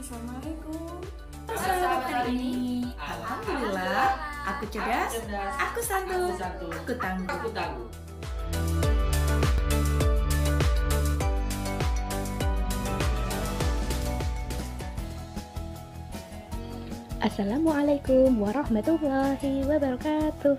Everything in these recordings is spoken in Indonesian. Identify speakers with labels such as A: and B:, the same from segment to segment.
A: Assalamualaikum.
B: Sahabat hari ini,
A: Alhamdulillah, aku cerdas, aku santun, aku tangguh.
C: Assalamualaikum warahmatullahi wabarakatuh.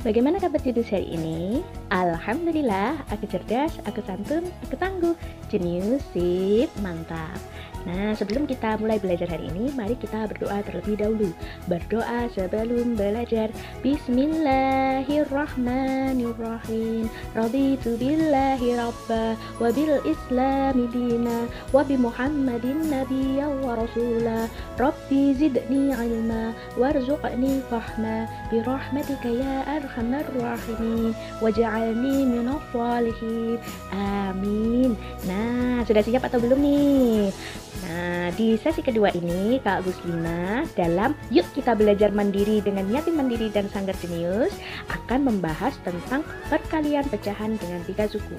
C: Bagaimana kabar judul hari ini? Alhamdulillah, aku cerdas, aku santun, aku tangguh. Jenius, sip, mantap. Nah, sebelum kita mulai belajar hari ini, mari kita berdoa terlebih dahulu. Berdoa sebelum belajar. Bismillahirrahmanirrahim. Raditu billahi rabba wa bil islami dina wa bi Muhammadin nabiyya wa rasula. Rabbi zidni ilma warzuqni fahma bi rahmatika ya arhamar rahimin waj'alni minadh shalihin. Amin. Nah, sudah siap atau belum nih? Nah, di sesi kedua ini Kak Guslina dalam Yuk Kita Belajar Mandiri dengan Yatim Mandiri dan Sanggar Jenius akan membahas tentang perkalian pecahan dengan 3 suku.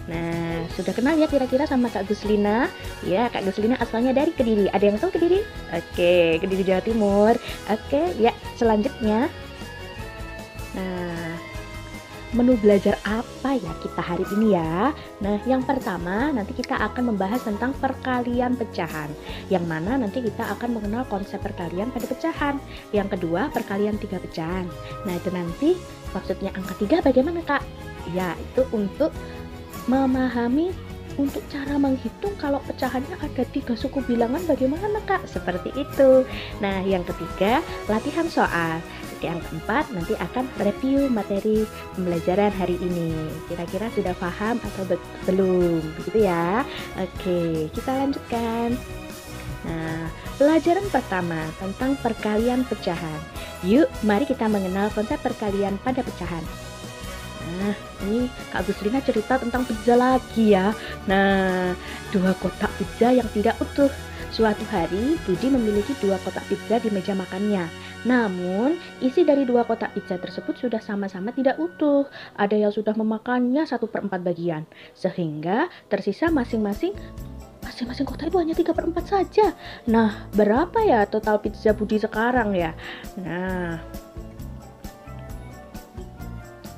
C: Nah, sudah kenal ya kira-kira sama Kak Guslina? Ya, Kak Guslina asalnya dari Kediri. Ada yang tahu Kediri? Oke, Kediri Jawa Timur. Oke, ya, selanjutnya. Nah, menu belajar apa ya kita hari ini ya? Nah, yang pertama nanti kita akan membahas tentang perkalian pecahan, yang mana nanti kita akan mengenal konsep perkalian pada pecahan. Yang kedua, perkalian 3 pecahan. Nah, itu nanti maksudnya angka 3 bagaimana Kak? Ya, itu untuk memahami untuk cara menghitung kalau pecahannya ada 3 suku bilangan bagaimana Kak? Seperti itu. Nah, yang ketiga, latihan soal. Yang keempat, nanti akan review materi pembelajaran hari ini. Kira-kira sudah paham atau belum? Begitu ya. Oke, kita lanjutkan. Nah, pelajaran pertama tentang perkalian pecahan. Yuk, mari kita mengenal konsep perkalian pada pecahan. Nah, ini Kak Guslina cerita tentang pizza lagi ya. Nah, 2 kotak pizza yang tidak utuh. Suatu hari, Budi memiliki 2 kotak pizza di meja makannya. Namun, isi dari 2 kotak pizza tersebut sudah sama-sama tidak utuh. Ada yang sudah memakannya 1/4 bagian. Sehingga tersisa masing-masing kotak itu hanya 3/4 saja. Nah, berapa ya total pizza Budi sekarang ya? Nah,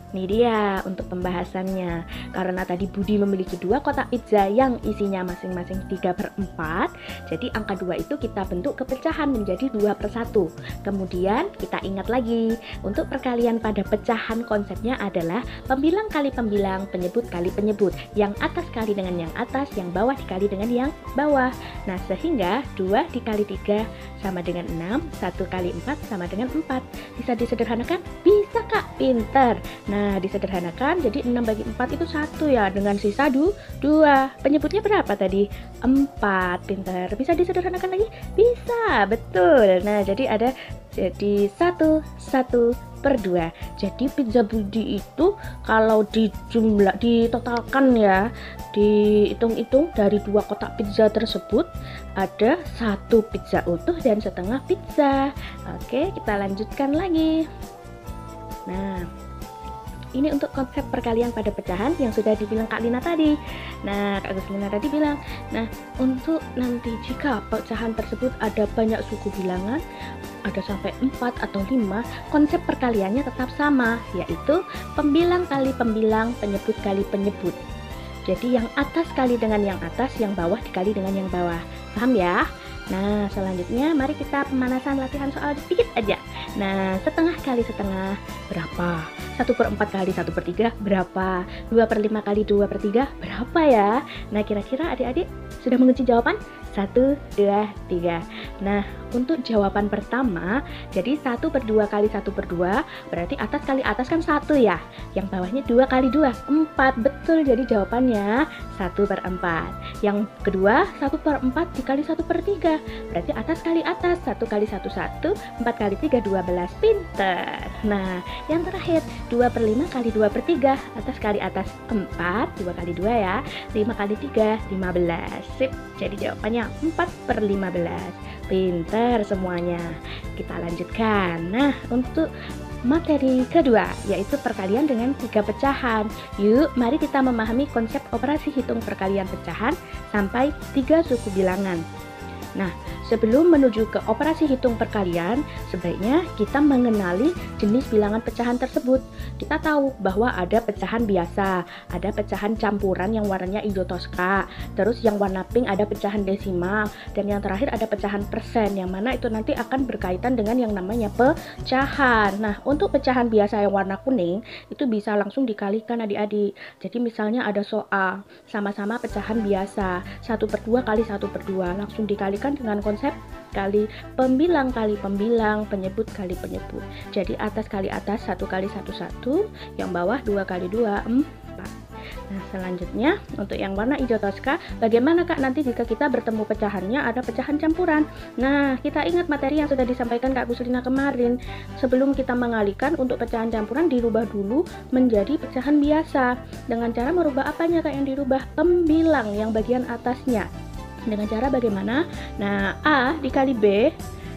C: ini dia untuk pembahasannya. Karena tadi Budi memiliki 2 kotak pizza yang isinya masing-masing 3/4, jadi angka 2 itu kita bentuk kepecahan menjadi 2/1. Kemudian kita ingat lagi, untuk perkalian pada pecahan konsepnya adalah pembilang kali pembilang, penyebut kali penyebut. Yang atas kali dengan yang atas, yang bawah dikali dengan yang bawah. Nah, sehingga 2 dikali 3 sama dengan 6, 1 kali 4 sama dengan 4. Bisa disederhanakan? Bisa Kak, pinter. Nah, disederhanakan jadi 6 bagi 4 itu 1 ya, dengan sisa 2. Penyebutnya berapa tadi? 4, pinter. Bisa disederhanakan lagi? Bisa, betul. Nah, jadi 1/2. Jadi pizza Budi itu kalau ditotalkan ya, dihitung-hitung dari 2 kotak pizza tersebut ada 1 pizza utuh dan setengah pizza. Oke, kita lanjutkan lagi. Nah, ini untuk konsep perkalian pada pecahan yang sudah dibilang Kak Lina tadi. Nah, Kak Guslina tadi bilang, nah untuk nanti jika pecahan tersebut ada banyak suku bilangan, ada sampai 4 atau 5, konsep perkaliannya tetap sama, yaitu pembilang kali pembilang, penyebut kali penyebut. Jadi yang atas kali dengan yang atas, yang bawah dikali dengan yang bawah. Paham ya? Nah, selanjutnya mari kita pemanasan latihan soal sedikit aja. Nah, setengah kali setengah berapa? 1/4 kali 1/3 berapa? 2/5 kali 2/3 berapa ya? Nah, kira-kira adik-adik sudah mengunci jawaban? 1, 2, 3. Nah, untuk jawaban pertama, jadi 1/2 kali 1/2 berarti atas kali atas kan 1 ya. Yang bawahnya 2 kali 2, 4. Betul, jadi jawabannya 1/4. Yang kedua, 1/4 dikali 1/3 berarti atas kali atas, 1 kali 1, 1, 4 kali 3, 12. Pinter. Nah, yang terakhir, 2/5 kali 2/3 atas kali atas 4, 2 kali 2 ya, 5 kali 3, 15. Sip, jadi jawabannya 4/15. Pinter semuanya. Kita lanjutkan. Nah, untuk materi kedua, yaitu perkalian dengan 3 pecahan. Yuk, mari kita memahami konsep operasi hitung perkalian pecahan sampai 3 suku bilangan. Nah, Sebelum menuju ke operasi hitung perkalian, sebaiknya kita mengenali jenis bilangan pecahan tersebut. Kita tahu bahwa ada pecahan biasa, ada pecahan campuran yang warnanya hijau toska, terus yang warna pink ada pecahan desimal, dan yang terakhir ada pecahan persen, yang mana itu nanti akan berkaitan dengan yang namanya pecahan. Nah, untuk pecahan biasa yang warna kuning, itu bisa langsung dikalikan adik-adik. Jadi misalnya ada soal, sama-sama pecahan biasa, 1/2 kali 1/2, langsung dikalikan dengan konsep kali pembilang, penyebut kali penyebut. Jadi atas kali atas 1 kali 1 1, yang bawah 2 kali 2 4. Nah, selanjutnya untuk yang warna hijau toska, bagaimana Kak nanti jika kita bertemu pecahannya ada pecahan campuran? Nah, kita ingat materi yang sudah disampaikan Kak Guslina kemarin. Sebelum kita mengalihkan untuk pecahan campuran dirubah dulu menjadi pecahan biasa. Dengan cara merubah apanya Kak yang dirubah? Pembilang yang bagian atasnya. Dengan cara bagaimana? Nah, A dikali B,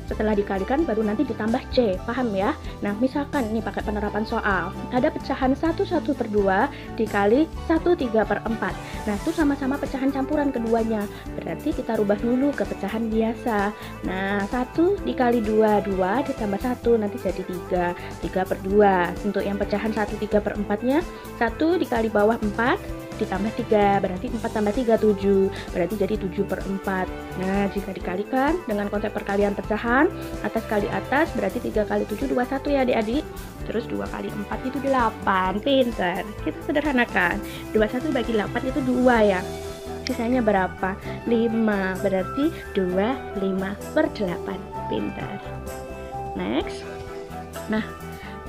C: setelah dikalikan baru nanti ditambah C, paham ya? Nah, misalkan ini pakai penerapan soal, ada pecahan 1/2 dikali 1/3/4. Nah, itu sama-sama pecahan campuran keduanya, berarti kita rubah dulu ke pecahan biasa. Nah, 1 dikali 2, 2 ditambah 1, nanti jadi 3, 3/2. Untuk yang pecahan 1/3/4-nya, 1 dikali bawah 4 ditambah 3, berarti 4 tambah 3 7, berarti jadi 7/4. Nah, jika dikalikan dengan konsep perkalian pecahan, atas kali atas berarti 3 kali 7 21 ya adik-adik. Terus 2 kali 4 itu 8, pintar. Kita sederhanakan, 21 bagi 8 itu 2 ya. Sisanya berapa? 5, berarti 2 5/8, pintar. Next. Nah,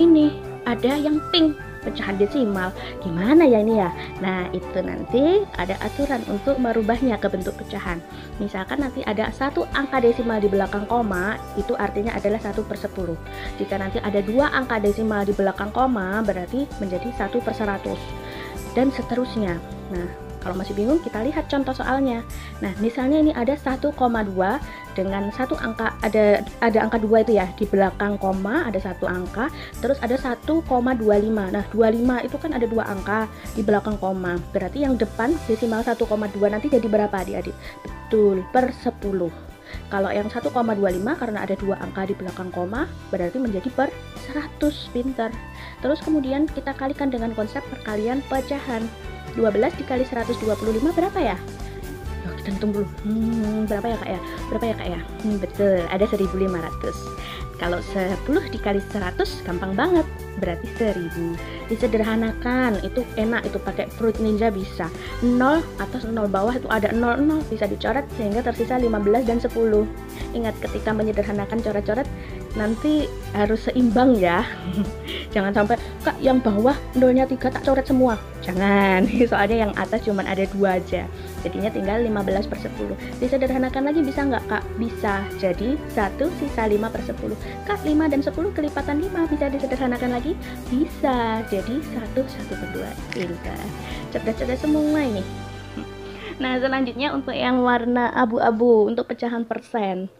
C: ini ada yang pink, pecahan desimal. Gimana ya ini ya? Nah, itu nanti ada aturan untuk merubahnya ke bentuk pecahan. Misalkan nanti ada satu angka desimal di belakang koma, itu artinya adalah 1/10. Jika nanti ada 2 angka desimal di belakang koma, berarti menjadi 1/100. Dan seterusnya. Nah, kalau masih bingung, kita lihat contoh soalnya. Nah, misalnya ini ada 1,2 dengan satu angka, ada angka 2 itu ya, di belakang koma ada satu angka, terus ada 1,25. Nah, 25 itu kan ada 2 angka di belakang koma, berarti yang depan desimal 1,2 nanti jadi berapa adik-adik? Betul, per 10. Kalau yang 1,25 karena ada 2 angka di belakang koma, berarti menjadi per 100, pinter. Terus kemudian kita kalikan dengan konsep perkalian pecahan. 12 dikali 125 berapa ya? Oh, kita hitung dulu. Berapa ya Kak ya? Betul, ada 1500. Kalau 10 dikali 100 gampang banget, berarti 1000. Disederhanakan, itu enak, itu pakai Fruit Ninja bisa. 0 atas 0 bawah itu ada 00 bisa dicoret sehingga tersisa 15 dan 10. Ingat ketika menyederhanakan coret-coret nanti harus seimbang ya. Jangan sampai Kak yang bawah 0-nya 3 tak coret semua. Jangan, soalnya yang atas cuma ada 2 aja. Jadinya tinggal 15/10. Disederhanakan lagi bisa nggak Kak? Bisa. Jadi 1 sisa 5/10. Kak 5 dan 10 kelipatan 5 bisa disederhanakan lagi? Bisa. Jadi 1 1/2. Pintar. Cerdas-cerdas semua ini. Nah, selanjutnya untuk yang warna abu-abu, untuk pecahan persen.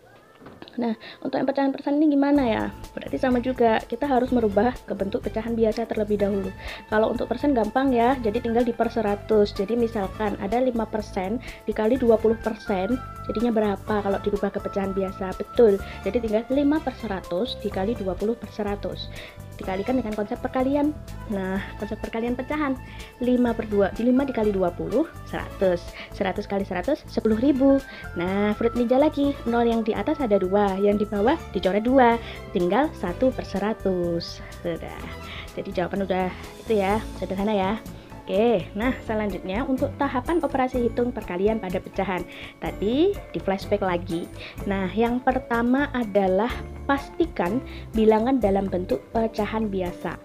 C: Nah, untuk yang pecahan persen ini gimana ya? Berarti sama juga, kita harus merubah ke bentuk pecahan biasa terlebih dahulu. Kalau untuk persen gampang ya, jadi tinggal di per 100. Jadi misalkan ada 5% dikali 20%, jadinya berapa kalau dirubah ke pecahan biasa? Betul, jadi tinggal 5/100 dikali 20/100. Dikalikan dengan konsep perkalian. Nah, konsep perkalian pecahan 5/2, 5 dikali 20 100, 100 kali 100 10.000. Nah, Fruit Ninja lagi, 0 yang di atas ada 2, yang di bawah dicoret 2, tinggal 1/100. Sudah, jadi jawaban udah itu ya, sederhana ya. Oke, nah selanjutnya untuk tahapan operasi hitung perkalian pada pecahan. Tadi di flashback lagi. Nah, yang pertama adalah pastikan bilangan dalam bentuk pecahan biasa.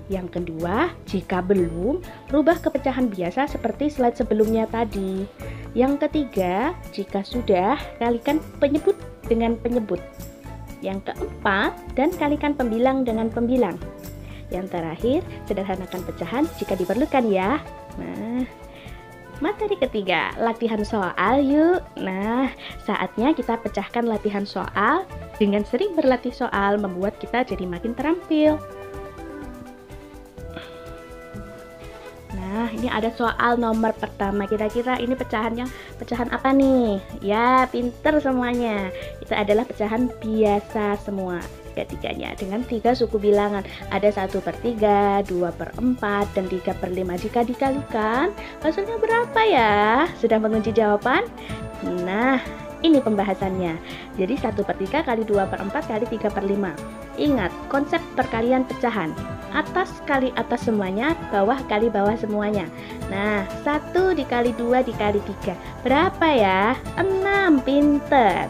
C: Yang kedua, jika belum, rubah ke pecahan biasa seperti slide sebelumnya tadi. Yang ketiga, jika sudah, kalikan penyebut dengan penyebut. Yang keempat, dan kalikan pembilang dengan pembilang. Yang terakhir, sederhanakan pecahan jika diperlukan ya. Nah, materi ketiga, latihan soal yuk. Nah, saatnya kita pecahkan latihan soal. Dengan sering berlatih soal membuat kita jadi makin terampil. Nah, ini ada soal nomor pertama. Kira-kira ini pecahan apa nih? Ya, pinter semuanya. Itu adalah pecahan biasa semua. Ketiganya dengan 3 suku bilangan, ada 1/3, 2/4, dan 3/5. Jika dikalikan hasilnya berapa ya? Sudah mengunci jawaban? Nah, ini pembahasannya. Jadi 1/3 kali 2/4 kali 3/5. Ingat konsep perkalian pecahan, atas kali atas semuanya, bawah kali bawah semuanya. Nah, 1 dikali 2 dikali 3 berapa ya? 6, pinter.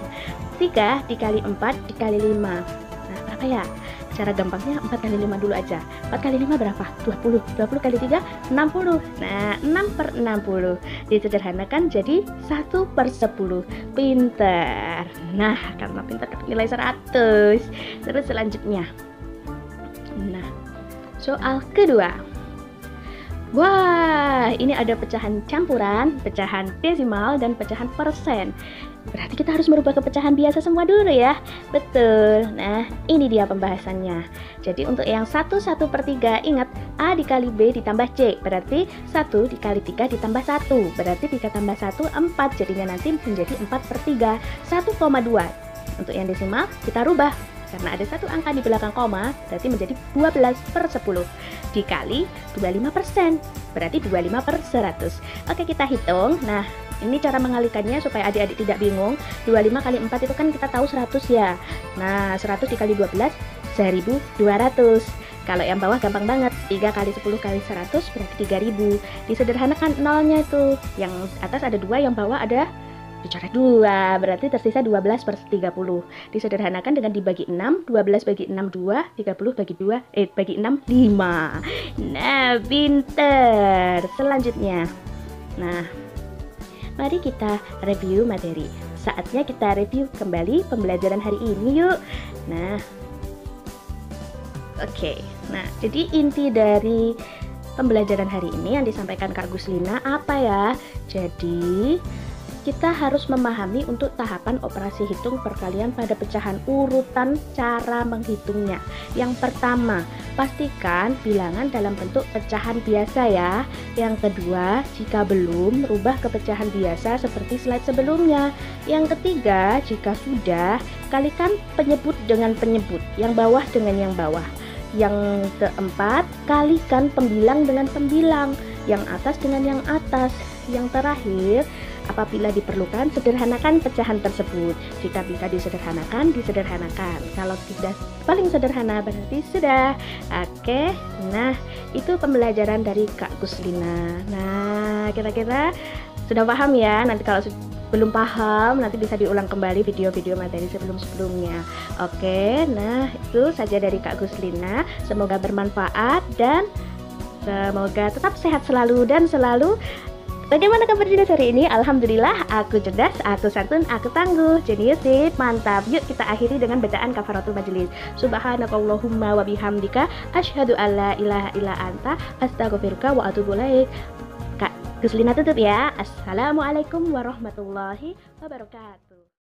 C: 3 dikali 4 dikali 5. Nah, berapa ya? Cara gampangnya 4 kali 5 dulu aja. 4 kali 5 berapa? 20. 20 kali 3, 60. Nah, 6/60. Disederhanakan jadi 1/10. Pinter. Nah, karena pinter nilai 100. Terus selanjutnya. Nah, soal kedua. Wah, ini ada pecahan campuran, pecahan desimal, dan pecahan persen. Berarti kita harus merubah ke pecahan biasa semua dulu ya. Betul. Nah, ini dia pembahasannya. Jadi untuk yang 1/3, ingat A dikali B ditambah C. Berarti 1 dikali 3 ditambah 1. Berarti 3 tambah 1, 4. Jadinya nanti menjadi 4/3. 1,2. Untuk yang desimal kita rubah. Karena ada satu angka di belakang koma, berarti menjadi 12/10 dikali 25%, berarti 25/100. Oke, kita hitung. Nah, ini cara mengalikannya supaya adik-adik tidak bingung. 25 kali 4 itu kan kita tahu 100 ya. Nah, 100 dikali 12, 1200. Kalau yang bawah gampang banget, 3 kali 10 kali 100 berarti 3000. Disederhanakan nolnya itu. Yang atas ada 2, yang bawah ada dicoret 2, berarti tersisa 12/30. Disederhanakan dengan dibagi 6, 12 bagi 6 2, 30 bagi 6 5. Nah, pinter. Selanjutnya. Nah, mari kita review materi. Saatnya kita review kembali pembelajaran hari ini yuk. Nah, oke. Nah, jadi inti dari pembelajaran hari ini yang disampaikan Kak Guslina apa ya? Jadi kita harus memahami untuk tahapan operasi hitung perkalian pada pecahan, urutan cara menghitungnya. Yang pertama, pastikan bilangan dalam bentuk pecahan biasa ya. Yang kedua, jika belum, rubah ke pecahan biasa seperti slide sebelumnya. Yang ketiga, jika sudah, kalikan penyebut dengan penyebut, yang bawah dengan yang bawah. Yang keempat, kalikan pembilang dengan pembilang, yang atas dengan yang atas. Yang terakhir, apabila diperlukan, sederhanakan pecahan tersebut. Jika bisa disederhanakan, disederhanakan. Kalau tidak paling sederhana berarti sudah. Oke, nah itu pembelajaran dari Kak Guslina. Nah, kira-kira sudah paham ya? Nanti kalau belum paham, nanti bisa diulang kembali video-video materi sebelum-sebelumnya. Oke, nah itu saja dari Kak Guslina. Semoga bermanfaat dan semoga tetap sehat selalu dan selalu. Bagaimana kabar Jenis hari ini? Alhamdulillah, aku cerdas, aku santun, aku tangguh. Jenius sip, mantap. Yuk kita akhiri dengan bacaan kafaratul majelis. Subhanakallahumma wa bihamdika asyhadu alla ilaha illa anta astaghfiruka wa atubu ilaik. Kak Guslina tutup ya. Assalamualaikum warahmatullahi wabarakatuh.